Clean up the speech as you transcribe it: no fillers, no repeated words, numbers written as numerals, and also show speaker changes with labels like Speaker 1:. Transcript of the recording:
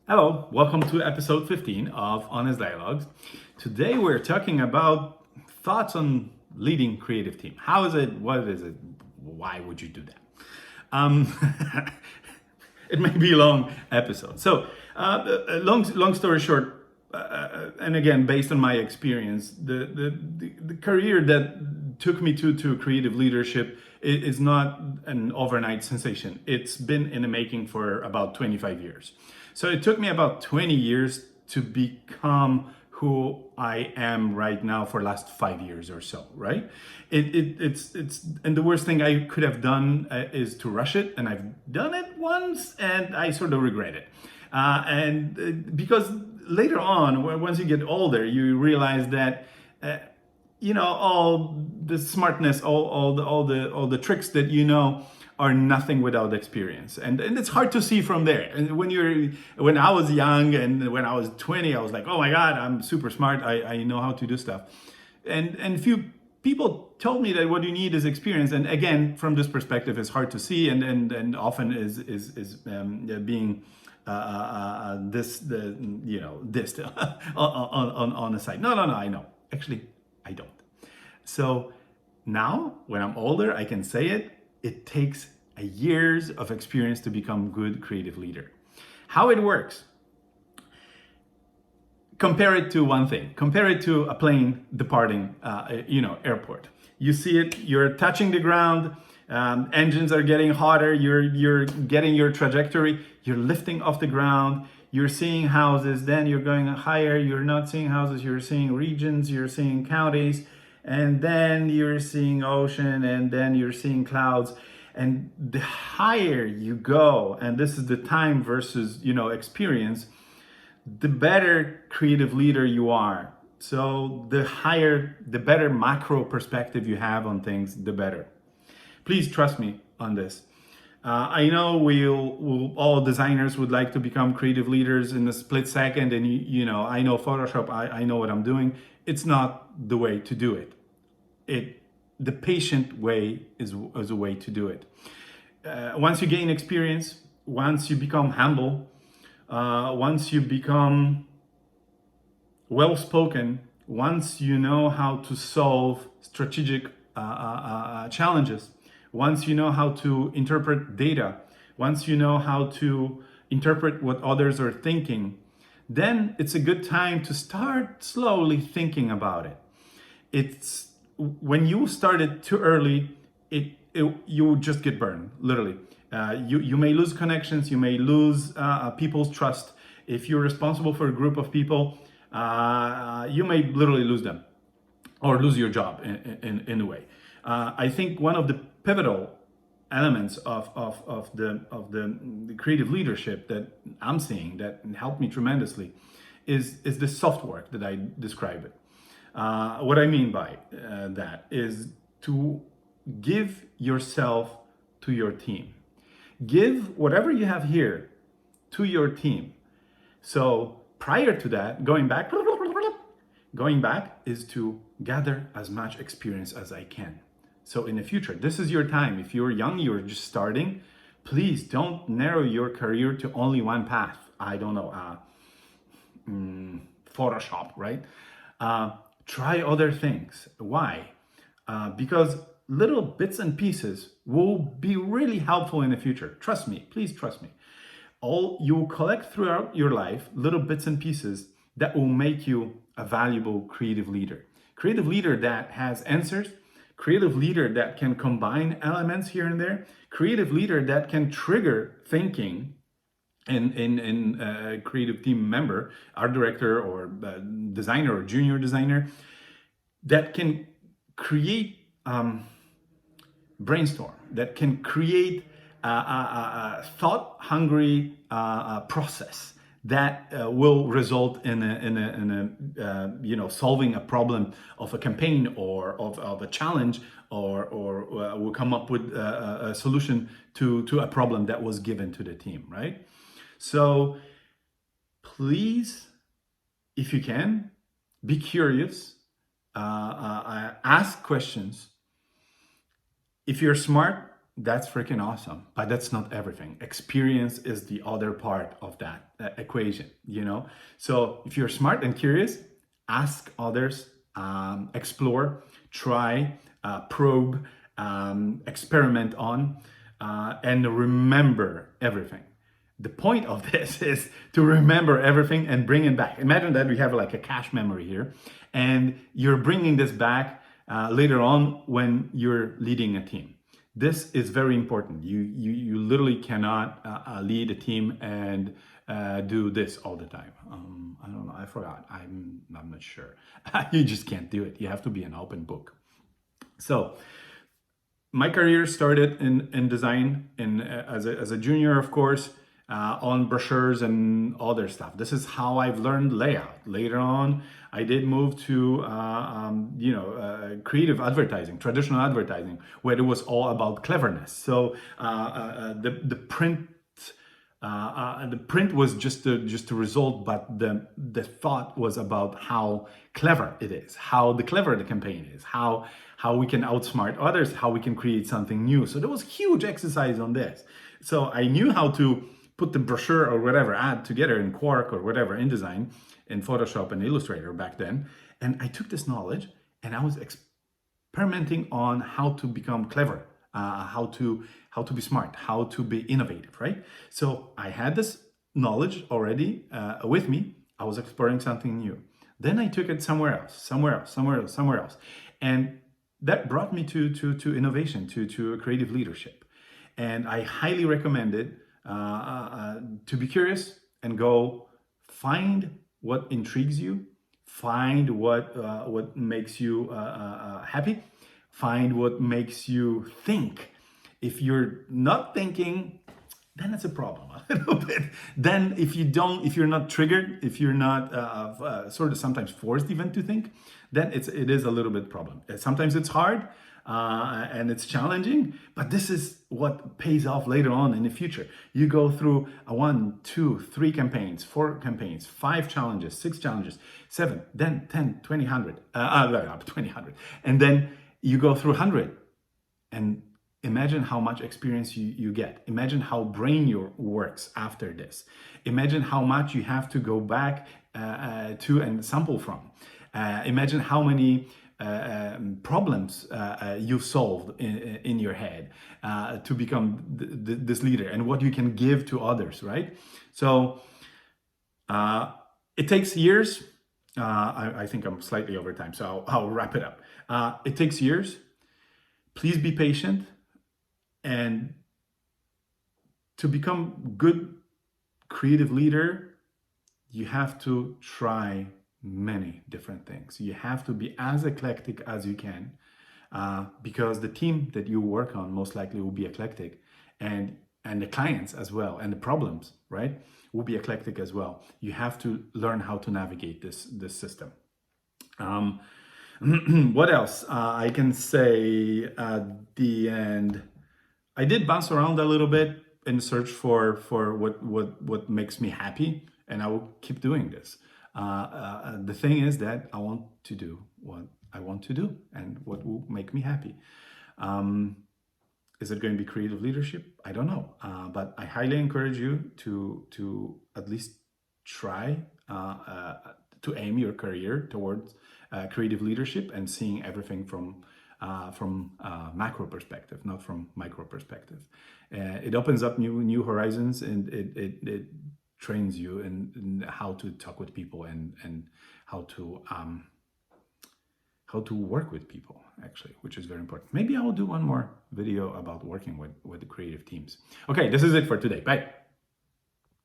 Speaker 1: Hello, welcome to episode 15 of Honest Dialogues. Today we're talking about thoughts on leading creative team. How is it? What is it? Why would you do that? Um, it may be a long episode. Long story short, and again, based on my experience, the career that took me to creative leadership is not an overnight sensation. It's been in the making for about 25 years. So it took me about 20 years to become who I am right now for the last 5 years or so, right? It's and the worst thing I could have done is to rush it, and I've done it once, and I sort of regret it. Because later on, once you get older, you realize that all the smartness, all the tricks that you know are nothing without experience, and it's hard to see from there. And when I was young and when I was 20, I was like, oh my god, I'm super smart. I know how to do stuff, and few people told me that what you need is experience. And again, from this perspective, it's hard to see, and often is being this on the side. No, I know. Actually, I don't. So now, when I'm older, I can say it. It takes a years of experience to become good creative leader. How it works? Compare it to one thing. Compare it to a plane departing, airport. You see it. You're touching the ground. Engines are getting hotter. You're getting your trajectory. You're lifting off the ground. You're seeing houses. Then you're going higher. You're not seeing houses. You're seeing regions. You're seeing counties, and then you're seeing ocean, and then you're seeing clouds. And the higher you go, and this is the time versus experience, the better creative leader you are. So the better macro perspective you have on things, the better. Please trust me on this. I know all designers would like to become creative leaders in a split second, and I know Photoshop. I know what I'm doing. It's not the way to do it. The patient way is a way to do it. Once you gain experience, once you become humble, once you become well spoken, once you know how to solve strategic challenges, once you know how to interpret data, once you know how to interpret what others are thinking, then it's a good time to start slowly thinking about it. It's when you start it too early, you just get burned, literally. You may lose connections, you may lose people's trust. If you're responsible for a group of people, you may literally lose them or lose your job in a way. I think one of the pivotal elements of the creative leadership that I'm seeing that helped me tremendously is the soft work that I describe it. What I mean by that is to give yourself to your team. Give whatever you have here to your team. So prior to that, going back is to gather as much experience as I can. So in the future, this is your time. If you're young, you're just starting, please don't narrow your career to only one path. I don't know, Photoshop, right? Try other things. Why? Because little bits and pieces will be really helpful in the future. Trust me, please trust me. You will collect throughout your life little bits and pieces that will make you a valuable creative leader. Creative leader that has answers, creative leader that can combine elements here and there, creative leader that can trigger thinking in a creative team member, art director or designer or junior designer, that can create brainstorm, that can create a thought-hungry process that will result in solving a problem of a campaign or of a challenge, or will come up with a solution to a problem that was given to the team, right? So please, if you can, be curious, ask questions. If you're smart, that's freaking awesome, but that's not everything. Experience is the other part of that equation, you know? So if you're smart and curious, ask others, explore, try, probe, experiment on, and remember everything. The point of this is to remember everything and bring it back. Imagine that we have like a cache memory here, and you're bringing this back later on when you're leading a team. This is very important. You literally cannot lead a team and do this all the time. I don't know. I forgot. I'm not sure. You just can't do it. You have to be an open book. So my career started in design as a junior, of course, on brochures and other stuff. This is how I've learned layout. Later on, I did move to creative advertising, traditional advertising, where it was all about cleverness. So the print was just a result, but the thought was about how clever it is, how clever the campaign is, how we can outsmart others, how we can create something new. So there was huge exercise on this. So I knew how to put the brochure or whatever ad together in Quark or whatever, InDesign, in Photoshop and Illustrator back then. And I took this knowledge and I was experimenting on how to become clever, how to be smart, how to be innovative, right? So I had this knowledge already with me. I was exploring something new. Then I took it somewhere else. And that brought me to innovation, to creative leadership. And I highly recommend it to be curious and go find what intrigues you, find what makes you happy, find what makes you think. If you're not thinking, then it's a problem a little bit. Then if you're not triggered, if you're not sort of sometimes forced even to think, then it is a little bit problem. Sometimes it's hard and it's challenging, but this is what pays off later on in the future. You go through 1, 2, 3 campaigns, 4 campaigns, 5 challenges, 6 challenges, 7, then 10, 20, 100, 100, and then you go through 100, and imagine how much experience you get. Imagine how brain works after this. Imagine how much you have to go back to and sample from. Imagine how many problems you've solved in your head to become this leader, and what you can give to others, right? So it takes years. I think I'm slightly over time, so I'll wrap it up. It takes years. Please be patient. And to become good creative leader, you have to try many different things. You have to be as eclectic as you can, because the team that you work on most likely will be eclectic, and the clients as well, and the problems, right, will be eclectic as well. You have to learn how to navigate this system. What else I can say at the end? I did bounce around a little bit in search for what makes me happy, and I will keep doing this. The thing is that I want to do what I want to do and what will make me happy. Is it going to be creative leadership? I don't know, but I highly encourage you to at least try to aim your career towards creative leadership and seeing everything from macro perspective, not from micro perspective. It opens up new horizons, and it trains you in how to talk with people and how to work with people, actually, which is very important. Maybe I will do one more video about working with the creative teams. Okay, this is it for today. Bye.